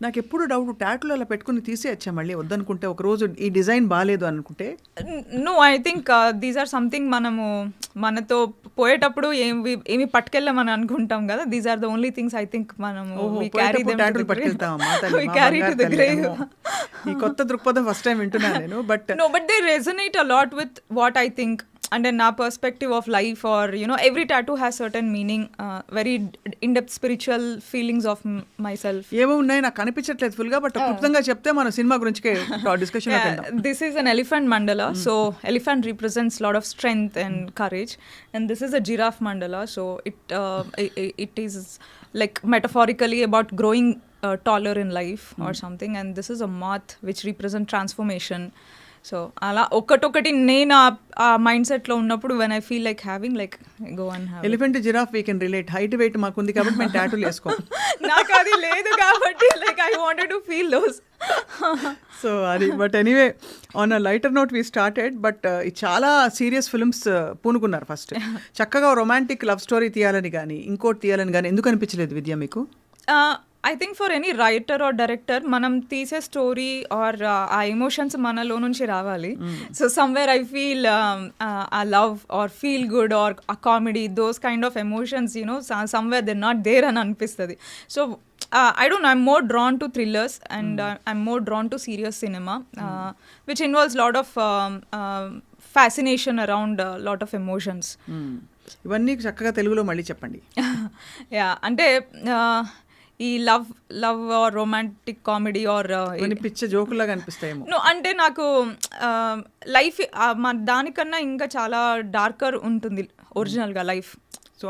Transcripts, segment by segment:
నాకు ఎప్పుడు డౌట్ టాటూలు అలా పెట్టుకుని తీసేయచ్చా మళ్ళీ వద్దనుకుంటే ఒక రోజు ఈ డిజైన్ బాగాలేదు అనుకుంటే. No, I think these are something మనము మనతో పోయేటప్పుడు ఏమి పట్టుకెళ్ళమని అనుకుంటాం కదా. These are the only things I think మనము టాటూలు పట్టుకెళ్తామా ఈ కొత్త దృక్పథం ఫస్ట్ టైం వింటున్నాను నేను. But no, but they resonate a lot with what I think. అంటే నా perspective of life or every tattoo has certain meaning, very in depth spiritual feelings of myself. ఏమో ఉన్నాయి నాకు కనిపించట్లేదు ఫుల్ గా, but క్లుప్తంగా చెప్తే మన సినిమా గురించి discussion. This is an elephant mandala. So elephant represents a lot of strength and courage, and this is a giraffe mandala. So it is like metaphorically about growing taller in life or something, and this is a moth which represent transformation. So అలా ఒకటొకటి నేను ఆ mind సెట్లో ఉన్నప్పుడు when I feel like having like go and have. Elephant giraffe we can relate, height weight మాకుంది కాబట్టి మేము టాటూలు వేసుకోం. నాకు అది లేదు కాబట్టి like I wanted to feel those. So అది but anyway on a lighter note we started. But చాలా సీరియస్ ఫిల్మ్స్ పూనుకున్నారు ఫస్ట్. చక్కగా రొమాంటిక్ లవ్ స్టోరీ తీయాలని కానీ ఇంకోటి తీయాలని కానీ ఎందుకు అనిపించలేదు విద్య మీకు? I think for any writer or director మనం తీసే స్టోరీ ఆర్ ఆ ఎమోషన్స్ మనలో నుంచి రావాలి. సో సమ్వేర్ ఐ ఫీల్ ఆ love or feel good or ఆ comedy, those kind of emotions somewhere they not there అని అనిపిస్తుంది. So I don't know, I'm more drawn to thrillers and I'm more drawn to serious cinema, which involves a lot of fascination around a lot of emotions. ఇవన్నీ చక్కగా తెలుగులో మళ్ళీ చెప్పండి. Yeah, అంటే ఈ love or romantic comedy or పిచ్చ జోకులాగా అనిపిస్తాయేమో. No, అంటే నాకు లైఫ్ దానికన్నా ఇంకా చాలా డార్కర్ ఉంటుంది ఒరిజినల్గా లైఫ్. సో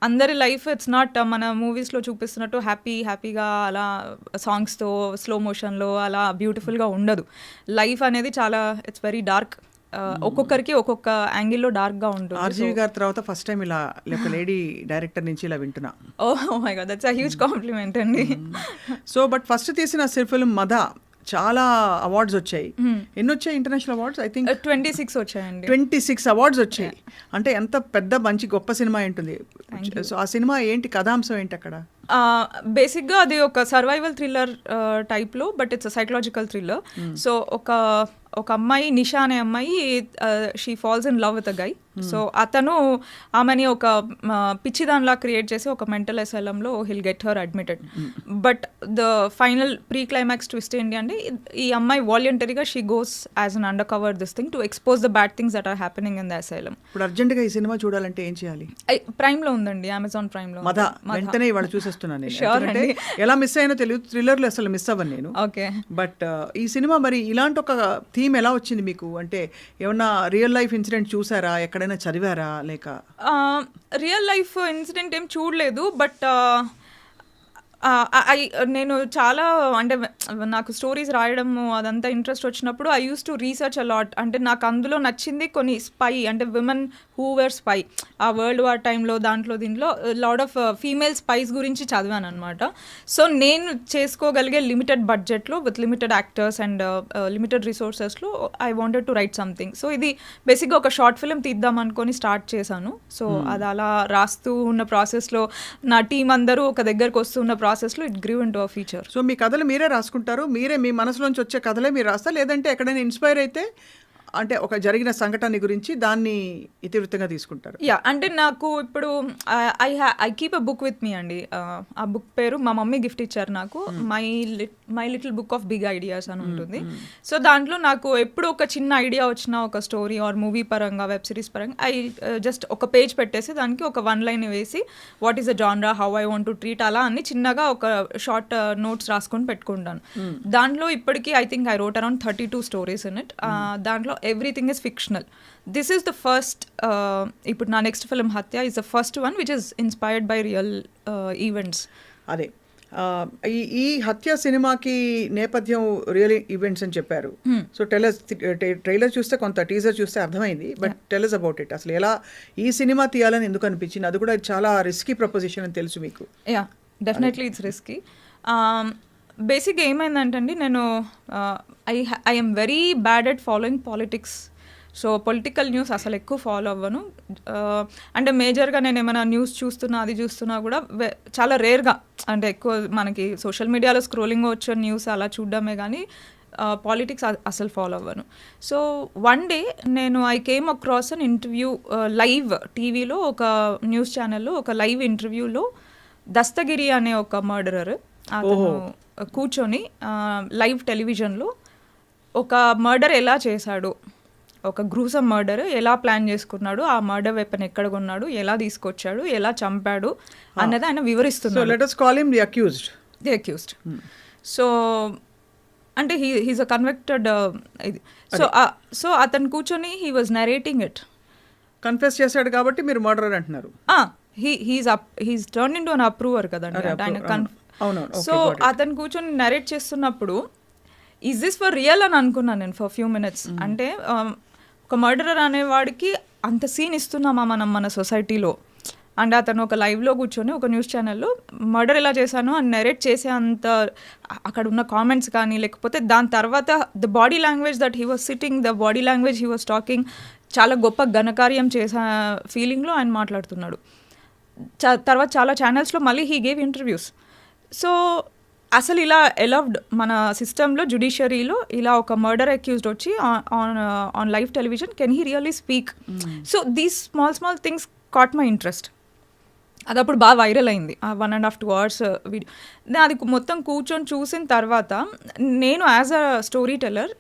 అందరి లైఫ్ ఇట్స్ నాట్ మన మూవీస్లో చూపిస్తున్నట్టు హ్యాపీగా అలా సాంగ్స్తో స్లో మోషన్లో అలా బ్యూటిఫుల్గా ఉండదు. లైఫ్ అనేది చాలా ఇట్స్ వెరీ డార్క్. ఒక్కొక్కరికి ఒక్కొక్క యాంగిల్లో డార్క్గా ఉంటుంది. ఆర్జీవి గారి తర్వాత ఫస్ట్ టైం ఇలా లేడీ డైరెక్టర్ నుంచి ఇలా వింటున్నా. Oh my god, that's a huge compliment అండి. సో బట్ ఫస్ట్ తీసిన ఫిల్మ్ మద చాలా అవార్డ్స్ వచ్చాయి. ఎన్ని వచ్చాయి ఇంటర్నేషనల్ అవార్డ్స్? ఐ థింక్ 26 వచ్చాయండి. 26 అవార్డ్స్ వచ్చాయి. అంటే ఎంత పెద్ద మంచి గొప్ప సినిమా ఉంటుంది. సో ఆ సినిమా ఏంటి, కథాంశం ఏంటి అక్కడ? బేసిక్గా అది ఒక సర్వైవల్ థ్రిల్లర్ టైప్లో, but it's psychological thriller. So ఒక అమ్మాయి, నిషా అనే అమ్మాయి, she falls in love with a guy. So అతను ఆమెని ఒక పిచ్చిదాన్లా క్రియేట్ చేసి ఒక మెంటల్ అసైలంలో he'll get her admitted. But the final pre climax twist ఏంటి అంటే ఈ అమ్మాయి వాలంటరీగా she goes as an undercover this thing to expose the bad things that are happening in the asylum. ఇప్పుడు అర్జెంట్గా ఈ సినిమా చూడాలంటే ఏం చేయాలి? ప్రైమ్లో ఉందండి, అమెజాన్ ప్రైమ్లో. వెంటనే ఇవాళ చూసేస్తున్నాను. ఎలా మిస్ అయినో తెలియదు, థ్రిల్లర్లు అసలు మిస్ అవ్వను నేను. ఓకే, బట్ ఈ సినిమా మరి ఇలాంటి ఒక థీమ్ ఎలా వచ్చింది మీకు? అంటే ఏమన్నా రియల్ లైఫ్ ఇన్సిడెంట్ చూసారా, ఎక్కడైనా చదివారా? లేక రియల్ లైఫ్ ఇన్సిడెంట్ ఏం చూడలేదు, బట్ నేను చాలా అంటే నాకు స్టోరీస్ రాయడము అదంతా ఇంట్రెస్ట్ వచ్చినప్పుడు I use to research a lot. అంటే నాకు అందులో నచ్చింది కొన్ని స్పై, అంటే విమెన్ హూ వేర్ స్పై, ఆ వరల్డ్ వార్ టైంలో దీంట్లో లాట్ ఆఫ్ ఫీమేల్ స్పైస్ గురించి చదివాను అనమాట. సో నేను చేసుకోగలిగే లిమిటెడ్ బడ్జెట్లో with limited actors and limited రిసోర్సెస్లో I wanted to write something. So ఇది బేసిక్గా ఒక షార్ట్ ఫిల్మ్ తీద్దాం అనుకొని స్టార్ట్ చేశాను. సో అది అలా రాస్తూ ఉన్న ప్రాసెస్లో నా టీం అందరూ ఒక దగ్గరకు వస్తున్న ప్రాసెస్లో it grew into a feature. So మీ కథలు మీరే రాసుకుంటారు, మీరే మీ మనసులోంచి వచ్చే కథలే మీరు రాస్తారు, లేదంటే ఎక్కడైనా ఇన్స్పైర్ అయితే అంటే ఒక జరిగిన సంఘటన గురించి దాన్ని ఇతివృత్తంగా తీసుకుంటారు? యా, అంటే నాకు ఇప్పుడు I keep a book with me అండి. ఆ బుక్ పేరు మా మమ్మీ గిఫ్ట్ ఇచ్చారు నాకు, my little book of big ideas అని ఉంటుంది. సో దాంట్లో నాకు ఎప్పుడు ఒక చిన్న ఐడియా వచ్చిన ఒక స్టోరీ ఆర్ మూవీ పరంగా, వెబ్ సిరీస్ పరంగా, ఐ జస్ట్ ఒక పేజ్ పెట్టేసి దానికి ఒక 1 లైన్ వేసి what is the genre, how I want to treat, అలా అన్ని చిన్నగా ఒక షార్ట్ నోట్స్ రాసుకొని పెట్టుకుంటాను. దాంట్లో ఇప్పటికీ I think I wrote around 32 stories in it. దాంట్లో everything is fictional. This is the first ఇప్పుడు నా నెక్స్ట్ ఫిల్మ్ హత్య is the first one which is inspired by real events. అదే ఈ హత్య సినిమాకి నేపథ్యం రియల్ ఈవెంట్స్ అని చెప్పారు. సో టెలస్, ట్రైలర్ చూస్తే కొంత టీజర్ చూస్తే అర్థమైంది, బట్ టెలస్ అబౌట్ ఇట్. అసలు ఎలా ఈ సినిమా తీయాలని ఎందుకు అనిపించింది? అది కూడా చాలా రిస్కీ ప్రపోజిషన్ అని తెలుసు మీకు. Yeah, definitely it's risky. బేసిక్గా ఏమైందంటే అండి, నేను I M very bad at following politics. So political news అసలు ఎక్కువ ఫాలో అవ్వను. అంటే మేజర్గా నేను ఏమైనా న్యూస్ చూస్తున్నా అది చూస్తున్నా కూడా చాలా రేర్గా, అంటే ఎక్కువ మనకి సోషల్ మీడియాలో స్క్రోలింగ్ వచ్చే న్యూస్ అలా చూడడమే కానీ పాలిటిక్స్ అసలు ఫాలో అవ్వను. సో వన్ డే నేను I came across an interview live టీవీలో, ఒక న్యూస్ ఛానల్లో ఒక లైవ్ ఇంటర్వ్యూలో దస్తగిరి అనే ఒక మర్డరర్ అతను కూర్చొని లైవ్ టెలివిజన్లో ఒక మర్డర్ ఎలా చేశాడు, ఒక గ్రూసమ్ మర్డర్ ఎలా ప్లాన్ చేసుకున్నాడు, ఆ మర్డర్ వెపన్ ఎక్కడ కొన్నాడు, ఎలా తీసుకొచ్చాడు, ఎలా చంపాడు అన్నది ఆయన వివరిస్తున్నాడు. Let us call him the accused. The accused. So అంటే హీస్ అ కన్విక్టెడ్ ఇది. సో అతను కూర్చొని he was narrating it. Confess చేశాడు కాబట్టి మీరు మర్డరర్ అంటున్నారు. He's turn into an approver కదండి ఆయన. సో అతను కూర్చొని నరేట్ చేస్తున్నప్పుడు ఈజ్ దిస్ ఫర్ రియల్ అని అనుకున్నాను నేను ఫర్ ఫ్యూ మినిట్స్. అంటే ఒక మర్డరర్ అనేవాడికి అంత సీన్ ఇస్తున్నామా మనం మన సొసైటీలో? అంటే అతను ఒక లైవ్లో కూర్చొని ఒక న్యూస్ ఛానల్లో మర్డర్ ఎలా చేశాను అని నరేట్ చేసే అంత అక్కడ ఉన్న కామెంట్స్ కానీ, లేకపోతే దాని తర్వాత the body language that he was sitting, the body language he was talking, చాలా గొప్ప ఘనకార్యం చేసే ఫీలింగ్లో ఆయన మాట్లాడుతున్నాడు. తర్వాత చాలా ఛానల్స్లో మళ్ళీ హీ గేవ్ ఇంటర్వ్యూస్. సో అసలు ఇలా ఎలవ్డ్ మన సిస్టంలో, జుడిషియరీలో ఇలా ఒక మర్డర్ అక్యూజ్డ్ వచ్చి on live television, can he really speak? So these small things caught my interest. అది అప్పుడు బాగా వైరల్ అయింది, 1.5-2 hours వీడియో. అది మొత్తం కూర్చొని చూసిన తర్వాత నేను as a story teller,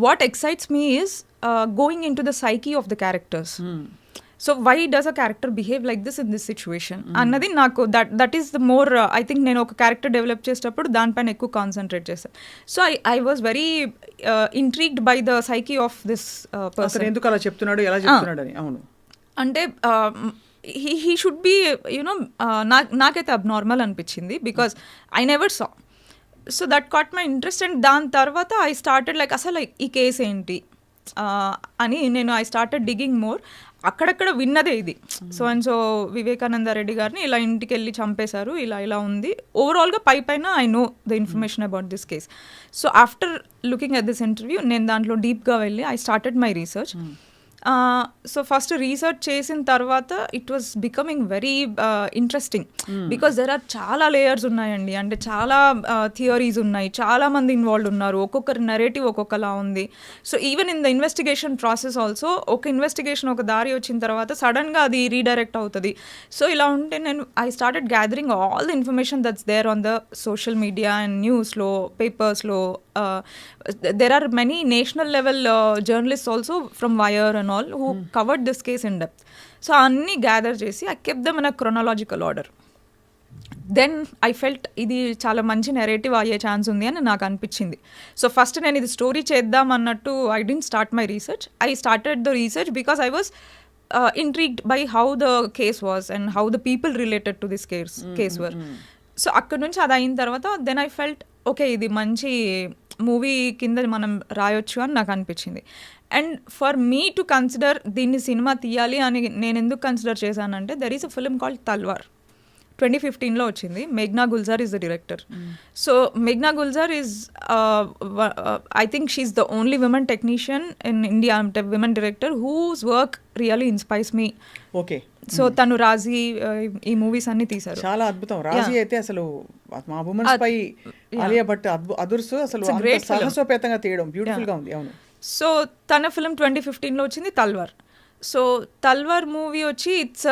what excites me is going in to the psyche of the characters. So why does a character behave like this in this situation అన్నది నాకు that is the more, I think నేను ఒక character develop చేసేటప్పుడు దానిపైన ఎక్కువ concentrate చేస్తాను. So I was very intrigued by the psyche of this person. ఎందుకు అలా చెప్తున్నాడు, ఎలా చెప్తున్నాడు అని. అవును, అంటే హీ షుడ్ బి యునో, నాకైతే అబ్నార్మల్ అనిపించింది because I never saw. So that caught my interest. And దాని తర్వాత ఐ స్టార్టెడ్ లైక్ అసలు ఈ కేసు ఏంటి అని నేను ఐ స్టార్టెడ్ డిగింగ్ మోర్. అక్కడక్కడ విన్నదే ఇది, so and so Vivekananda Reddy గారిని ఇలా ఇంటికి వెళ్ళి చంపేశారు, ఇలా ఉంది. ఓవరాల్గా పైన I know the information about this case. So after looking at this interview నేను దాంట్లో డీప్గా వెళ్ళి I started my research. So first research చేసిన తర్వాత it was becoming very interesting because there are చాలా లేయర్స్ ఉన్నాయండి. అంటే చాలా థియరీస్ ఉన్నాయి, చాలా మంది ఇన్వాల్వ్ ఉన్నారు, ఒక్కొక్కరి నెరేటివ్ ఒక్కొక్కలా ఉంది. So even in the investigation process also, ఒక ఇన్వెస్టిగేషన్ ఒక దారి వచ్చిన తర్వాత సడన్గా అది రీడైరెక్ట్ అవుతుంది. సో ఇలా ఉంటే నేను I started gathering all the information that's there on the social media and న్యూస్లో, పేపర్స్లో. there are many national level journalists also from Wire and all who covered this case in depth. So anni gather chesi I kept them in a chronological order. Then I felt ఇది చాలా మంచి narrative అయ్యే chance ఉంది అని నాకు అనిపించింది. So first నేను ఇది స్టోరీ చేద్దాం అన్నట్టు I didn't start my research. I started the research because I was intrigued by how the case was and how the people related to this case were. So అక్కడ నుంచి అది అయిన తర్వాత then I felt okay ఇది మంచి movie కింద మనం రాయొచ్చు అని నాకు అనిపించింది. And for me to consider దీన్ని సినిమా తీయాలి అని నేను ఎందుకు కన్సిడర్ చేశానంటే there is a film called తల్వార్, 2015లో వచ్చింది. మేఘ్నా Gulzar is the director. So మేఘ్నా Gulzar is I think she is the only women technician in India, అంటే women director who's work really inspires me. Okay. So తను రాజీ ఈ మూవీస్ అన్ని తీశారు. చాలా అద్భుతం. రాజీ అయితే అసలు మా ఉమెన్స్ పై ఆలియా భట్ అదుర్సు అసలు సాహసోపేతంగా తీయడం బ్యూటిఫుల్ గా ఉంది. అవును. సో తన ఫిలిం 2015లో వచ్చింది తల్వార్. సో తల్వార్ మూవీ వచ్చి it's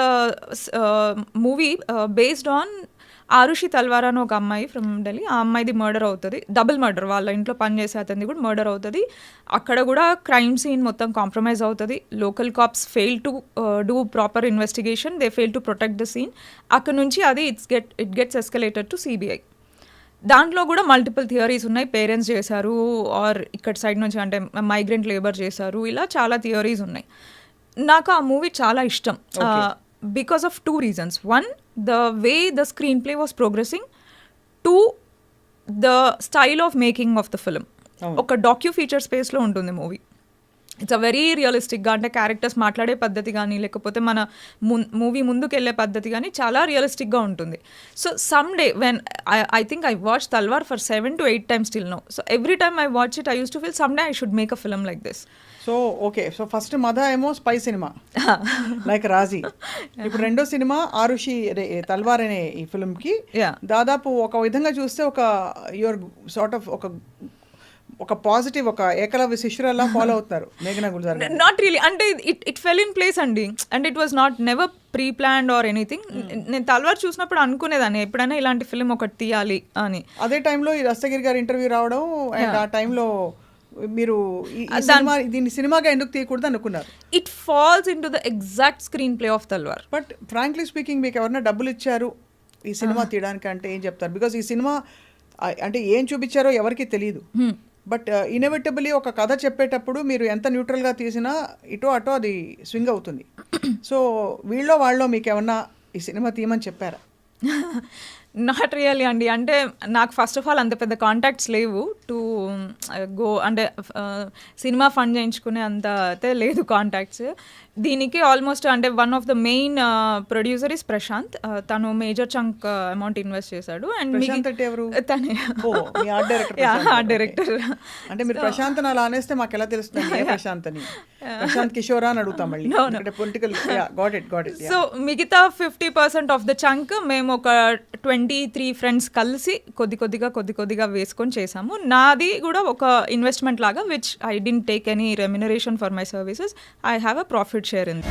movie based on Aarushi Talwar అని ఒక అమ్మాయి ఫ్రమ్ ఢిల్లీ. ఆ అమ్మాయిది మర్డర్ అవుతుంది, డబుల్ మర్డర్. వాళ్ళ ఇంట్లో పనిచేసే అతనిది కూడా మర్డర్ అవుతుంది. అక్కడ కూడా క్రైమ్ సీన్ మొత్తం కాంప్రమైజ్ అవుతుంది. Local cops fail to do proper investigation, they fail to protect the scene. అక్కడ నుంచి అది it gets escalated to CBI. దాంట్లో కూడా మల్టిపుల్ థియరీస్ ఉన్నాయి. పేరెంట్స్ చేశారు ఆర్ ఇక్కడ సైడ్ నుంచి అంటే మైగ్రెంట్ లేబర్ చేశారు, ఇలా చాలా థియరీస్ ఉన్నాయి. నాకు ఆ మూవీ చాలా ఇష్టం because of 2 reasons. 1, the way the screenplay was progressing. 2, the style of making of the film. ఒక డాక్యూ ఫీచర్ స్పేస్లో ఉంటుంది మూవీ. ఇట్స్ అ వెరీ రియలిస్టిక్గా, అంటే క్యారెక్టర్స్ మాట్లాడే పద్ధతి కానీ లేకపోతే మన మూవీ ముందుకు వెళ్ళే పద్ధతి కానీ చాలా రియలిస్టిక్గా ఉంటుంది. So some day when I think I watch Talvar for 7 to 8 times till now. So every time I watch it, I used to feel someday I should make a film like this. So okay, so first మద ఏమో spy cinema like రాజీ, ఇప్పుడు రెండో cinema Arushi తల్వార్ అనే ఈ ఫిల్మ్కి దాదాపు ఒక విధంగా చూస్తే ఒక యువర్ సార్ట్ ఆఫ్ ఒక పాజిటివ్, ఒక ఏకలవ్య శిష్యురాల్లా ఫాలో అవుతున్నారు మేఘనా గుల్జార్. నాట్ రియలీ, అంటే ఇట్ ఫెల్ ఇన్ ప్లేస్ అండి, and it was not never pre planned or anything. నేను తల్వార్ చూసినప్పుడు అనుకునేదాన్ని ఎప్పుడైనా ఇలాంటి ఫిల్మ్ ఒకటి తీయాలి అని. అదే టైంలో ఈ దస్తగిరి గారి ఇంటర్వ్యూ రావడం అండ్ ఆ టైంలో మీరు దీన్ని సినిమాగా ఎందుకు తీయకూడదు అనుకున్నారు? It falls in to the exact screenplay of Talvar. But frankly speaking, మీకు ఎవరైనా డబ్బులు ఇచ్చారు ఈ సినిమా తీయడానికి అంటే ఏం చెప్తారు? బికాస్ ఈ సినిమా అంటే ఏం చూపించారో ఎవరికి తెలియదు. బట్ ఇన్ఎవిటబుల్లీ ఒక కథ చెప్పేటప్పుడు మీరు ఎంత న్యూట్రల్గా తీసినా ఇటో అటో అది స్వింగ్ అవుతుంది. సో వీళ్ళో వాళ్ళో మీకు ఏమన్నా ఈ సినిమా తీయమని చెప్పారా? నాట్ రియల్లీ అండి, అంటే నాకు ఫస్ట్ ఆఫ్ ఆల్ అంత పెద్ద కాంటాక్ట్స్ లేవు టు గో, అంటే సినిమా ఫండ్ చేయించుకునే అంత అయితే లేదు కాంటాక్ట్స్. దీనికి ఆల్మోస్ట్ అంటే one of the main producer is Prashant, తను మేజర్ చంక్ అమౌంట్ ఇన్వెస్ట్ చేశాడు. అండ్ తనే ఆర్ట్ డైరెక్టర్. అంటే మీరు ప్రశాంత్ అలా అనేస్తే మాకు ఎలా తెలుస్తుంది ప్రశాంత్ అని? ప్రశాంత్ కిషోరా అని అడుగుతాం మళ్ళీ. సో మిగతా 50% ఆఫ్ ద చంక్ మేము ఒక 23 ఫ్రెండ్స్ కలిసి కొద్ది కొద్దిగా వేసుకొని చేసాము. నాది కూడా ఒక ఇన్వెస్ట్మెంట్ లాగా, which I didn't take any remuneration for my services. I have a profit share in.